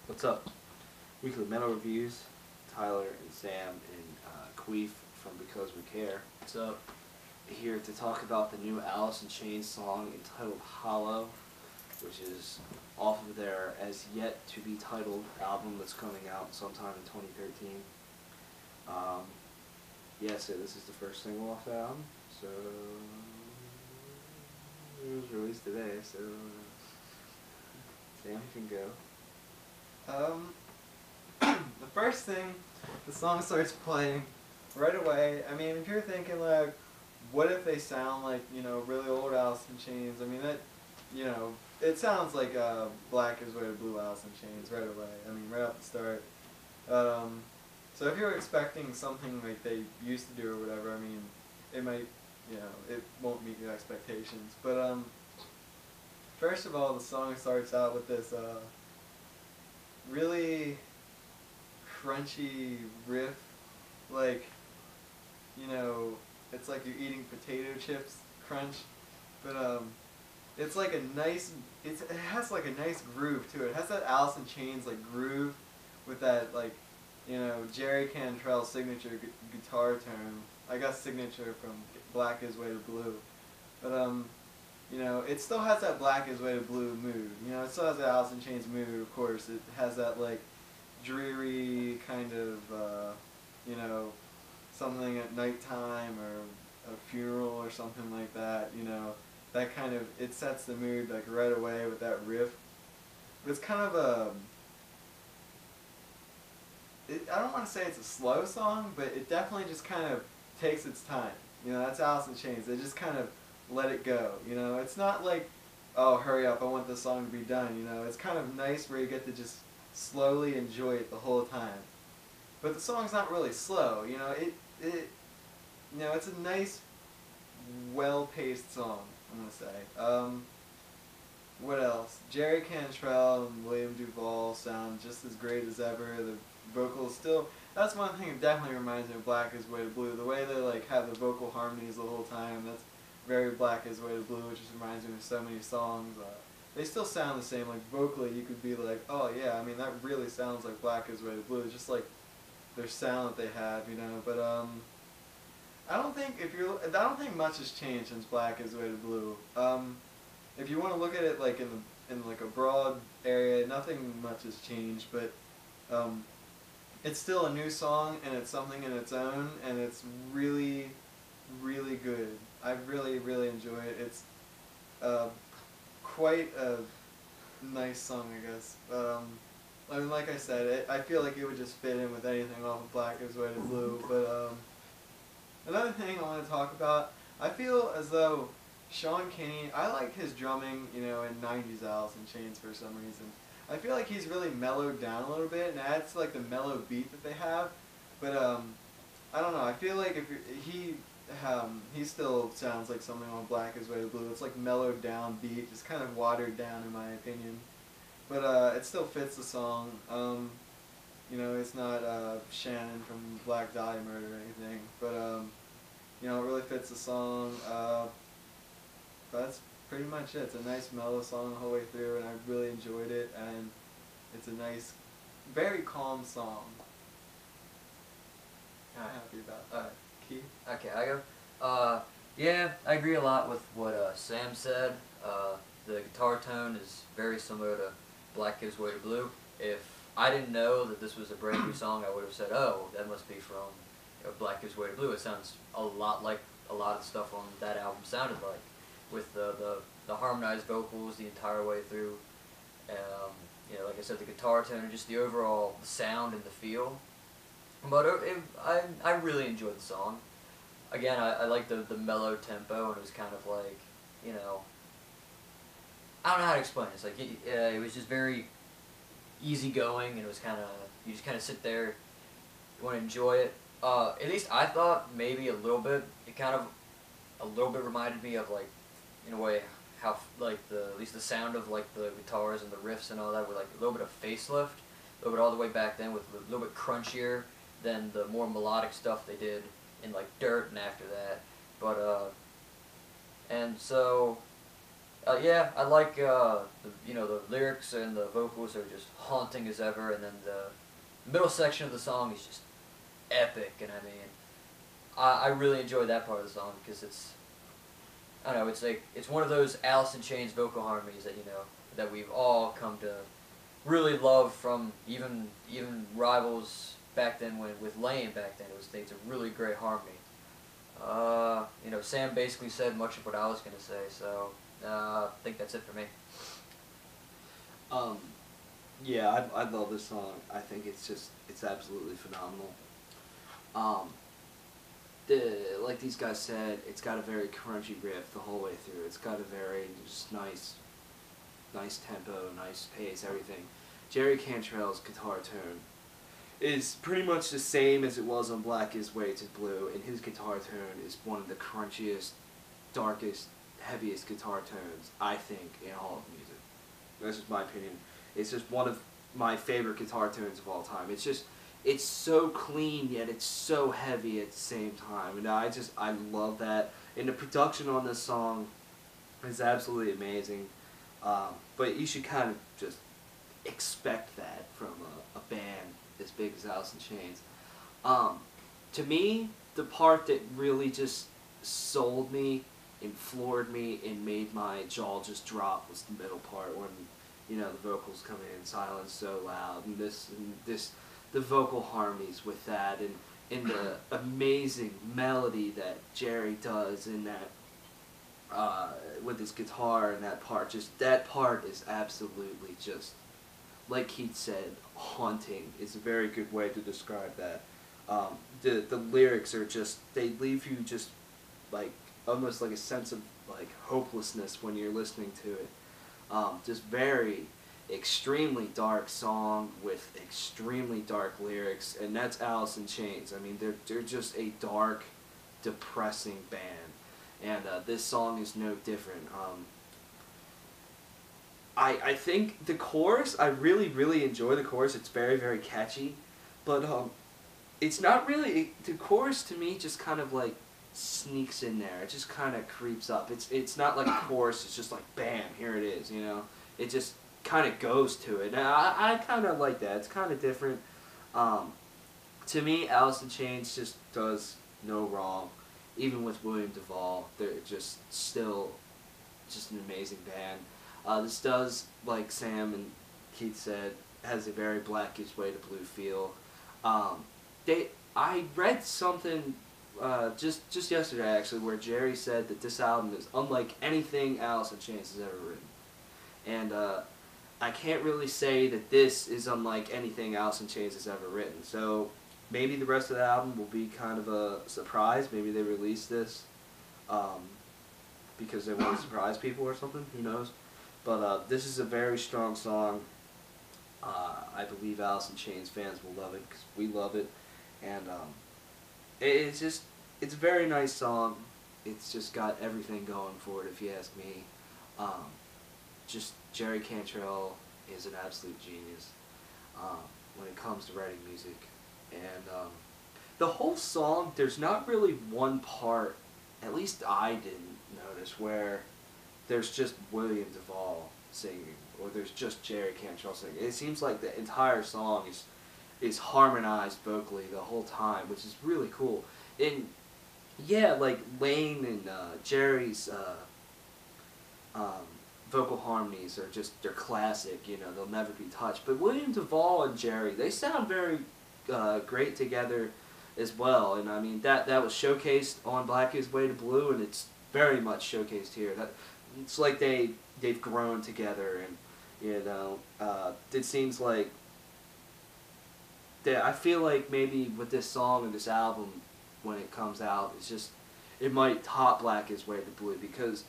What's up? Weekly Metal Reviews. Tyler and Sam and Queef from Because We Care. What's up? Here to talk about the new Alice in Chains song entitled Hollow, which is off of their as yet to be titled album that's coming out sometime in 2013. So this is the first single off the album. So it was released today. So Sam, you can go. The first thing, the song starts playing right away. I mean, if you're thinking like, what if they sound like, really old Alice in Chains? I mean, that, it sounds like Black is Way to Blue Alice in Chains right away. I mean, right off the start. So if you're expecting something like they used to do or whatever, I mean, it might, it won't meet your expectations. But first of all, the song starts out with this really crunchy riff, like, it's like you're eating potato chips crunch, but it's like a nice, it has like a nice groove to it. It has that Alice in Chains like groove with that like, Jerry Cantrell signature guitar tone. I guess signature from Black is Way to Blue, but it still has that Black is Way to Blue mood. It still has that Alice in Chains mood, of course. It has that like dreary kind of, something at nighttime or a funeral or something like that. That kind of, it sets the mood like right away with that riff. But it's kind of a, I don't want to say it's a slow song, but it definitely just kind of takes its time. That's Alice in Chains. They just kind of let it go. It's not like, oh, hurry up, I want this song to be done. It's kind of nice where you get to just slowly enjoy it the whole time. But the song's not really slow. It's a nice, well-paced song, I'm gonna say. What else? Jerry Cantrell and William Duvall sound just as great as ever. The vocals still, that's one thing that definitely reminds me of Black is Way to Blue. The way they like have the vocal harmonies the whole time, that's very Black is Way to Blue, which just reminds me of so many songs. They still sound the same, like vocally you could be like, oh yeah, I mean that really sounds like Black is Way to Blue, just like their sound that they have, but I don't think much has changed since Black is Way to Blue. If you want to look at it like in like a broad area, nothing much has changed, but it's still a new song and it's something in its own, and it's really, really good. I really, really enjoy it. It's quite a nice song, I guess. I mean, like I said, I feel like it would just fit in with anything off of Black is Way to Blue. But another thing I want to talk about, I feel as though Sean Kinney, I like his drumming, in 90s Alice in Chains for some reason. I feel like he's really mellowed down a little bit and adds to like the mellow beat that they have. But I don't know, I feel like if he still sounds like something on Black is Way to Blue. It's like mellowed down beat, just kind of watered down in my opinion. But it still fits the song. It's not Shannon from Black Dahlia Murder or anything. But it really fits the song. That's pretty much it. It's a nice mellow song the whole way through, and I really enjoyed it. And it's a nice, very calm song. I'm happy about that. Keith? Okay, I go. Yeah, I agree a lot with what Sam said. The guitar tone is very similar to Black Gives Way to Blue. If I didn't know that this was a brand new song, I would have said, oh, that must be from Black Gives Way to Blue. It sounds a lot like a lot of the stuff on that album sounded like, with the harmonized vocals the entire way through. Like I said, the guitar tone and just the overall sound and the feel. But I really enjoyed the song. Again, I like the mellow tempo, and it was kind of like, I don't know how to explain it. It's like, it was just very easygoing, and it was kind of, you just kind of sit there, you want to enjoy it. At least I thought maybe a little bit, it kind of a little bit reminded me of like, in a way, how like at least the sound of like the guitars and the riffs and all that were like a little bit of facelift, a little bit all the way back then, with a little bit crunchier than the more melodic stuff they did in like Dirt and after that. But and so Yeah, I like the lyrics and the vocals are just haunting as ever, and then the middle section of the song is just epic, and I mean, I really enjoy that part of the song because I don't know, it's like it's one of those Alice in Chains vocal harmonies that that we've all come to really love from even rivals back then when with Lane back then. It was it's a really great harmony. Sam basically said much of what I was gonna say, so I think that's it for me. Um, yeah, I love this song. I think it's absolutely phenomenal. Um, like these guys said, it's got a very crunchy riff the whole way through. It's got a very just nice tempo, nice pace, everything. Jerry Cantrell's guitar tone is pretty much the same as it was on Black Is Way to Blue, and his guitar tone is one of the crunchiest, darkest, heaviest guitar tones, I think, in all of music. That's just my opinion. It's just one of my favorite guitar tones of all time. It's so clean, yet it's so heavy at the same time. And I love that. And the production on this song is absolutely amazing. But you should kind of just expect that from a band as big as Alice in Chains. To me, the part that really just sold me and floored me and made my jaw just drop was the middle part when the vocals come in silent so loud, and the vocal harmonies with that, and the amazing melody that Jerry does in that with his guitar, and that part is absolutely just, like Keith said, haunting is a very good way to describe that. The lyrics are just, they leave you just like almost like a sense of like hopelessness when you're listening to it. Just very extremely dark song with extremely dark lyrics, and that's Alice in Chains. I mean, they're just a dark, depressing band, and this song is no different. I think the chorus, I really enjoy the chorus. It's very, very catchy, but it's not really, the chorus to me just kind of like sneaks in there. It just kind of creeps up. It's not like a chorus. It's just like bam, here it is. It just kind of goes to it. And I kind of like that. It's kind of different. To me, Alice in Chains just does no wrong. Even with William Duvall, they're just still just an amazing band. This does, like Sam and Keith said, has a very Blackish Way to Blue feel. I read something just yesterday actually where Jerry said that this album is unlike anything Alice in Chains has ever written, and I can't really say that this is unlike anything Alice in Chains has ever written. So maybe the rest of the album will be kind of a surprise. Maybe they release this because they want to surprise people or something. Who knows? But this is a very strong song. I believe Alice in Chains fans will love it because we love it, and it's a very nice song. It's just got everything going for it, if you ask me. Just Jerry Cantrell is an absolute genius when it comes to writing music, and the whole song, there's not really one part, at least I didn't notice, where there's just William Duvall singing, or there's just Jerry Cantrell singing. It seems like the entire song is harmonized vocally the whole time, which is really cool. And yeah, like Lane and Jerry's vocal harmonies are just, they're classic, they'll never be touched. But William Duvall and Jerry, they sound very great together as well. And I mean, that was showcased on Black Is Way to Blue, and it's very much showcased here. It's like they've grown together, and it seems like I feel like maybe with this song and this album, when it comes out, it might top Black Is Way to Blue, because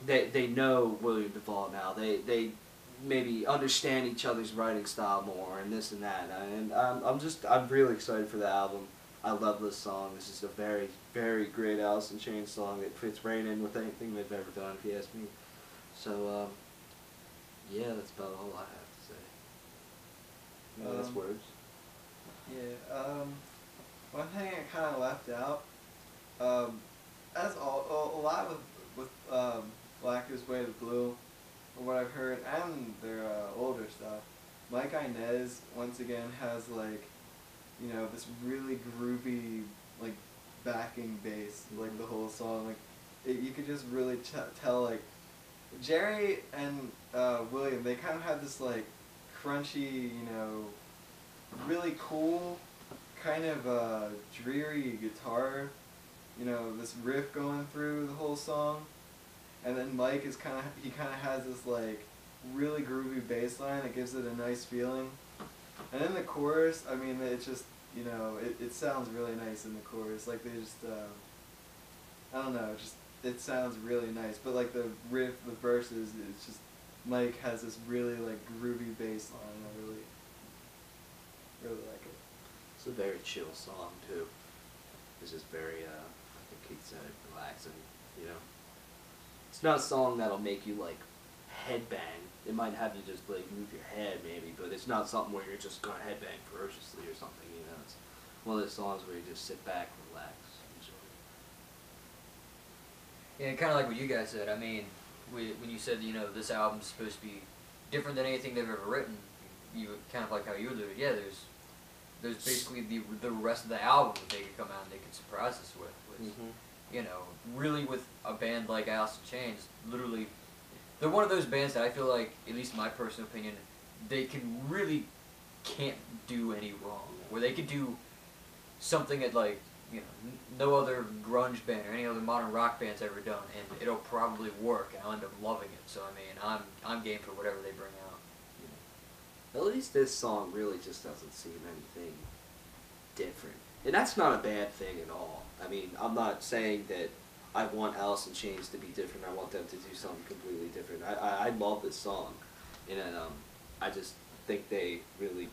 they know William Duvall now. They maybe understand each other's writing style more, and this and that. And I'm really excited for the album. I love this song. This is a very, very great Alice in Chains song. It fits right in with anything they've ever done, if you ask me. So yeah, that's about all I have to say. No last words. Yeah. One thing I kind of left out, as a lot with Black Is Way to Blue, from what I've heard, and their older stuff, Mike Inez once again has like, you know, this really groovy like backing bass, like the whole song. Like you could just really tell like Jerry and William, they kind of had this like crunchy, you know, really cool kind of dreary guitar, you know, this riff going through the whole song. And then Mike is kind of has this like really groovy bass line that gives it a nice feeling. And then the chorus, I mean, it's just, you know, it sounds really nice in the chorus. Like they just, I don't know, just it sounds really nice. But like the riff, the verses, it's just Mike has this really like groovy bass line. I really like it. It's a very chill song too. It's just very, I think Keith said it, relaxing, you know. It's not a song that'll make you like headbang. It might have you just like move your head maybe, but it's not something where you're just gonna headbang ferociously or something, you know. It's one of those songs where you just sit back, relax, enjoy. Yeah, kind of like what you guys said. I mean, when you said, you know, this album's supposed to be different than anything they've ever written, you kind of like how you alluded. Yeah, there's basically the rest of the album that they could come out and they could surprise us with. You know, really with a band like Alice in Chains, literally, they're one of those bands that I feel like, at least in my personal opinion, they can't do any wrong. Where they could do something that like, you know, no other grunge band or any other modern rock band's ever done, and it'll probably work, and I'll end up loving it. So I mean, I'm game for whatever they bring out. Yeah. At least this song really just doesn't seem anything different, and that's not a bad thing at all. I mean, I'm not saying that I want Alice in Chains to be different. I want them to do something completely different. I love this song, and I just think they really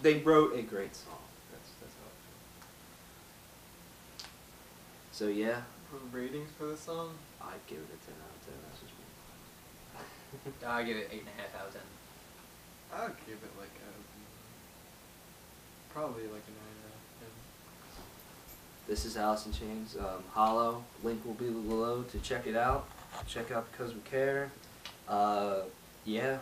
they wrote a great song. That's how I feel. So yeah. For ratings for the song, I'd give it a 10 out of 10. That's just me. I give it 8.5 out of 10. I'd give it like probably like a 9 out of 10. This is Alice in Chains, Hollow. Link will be below to check it out. Check out Because We Care. Yeah. Yeah.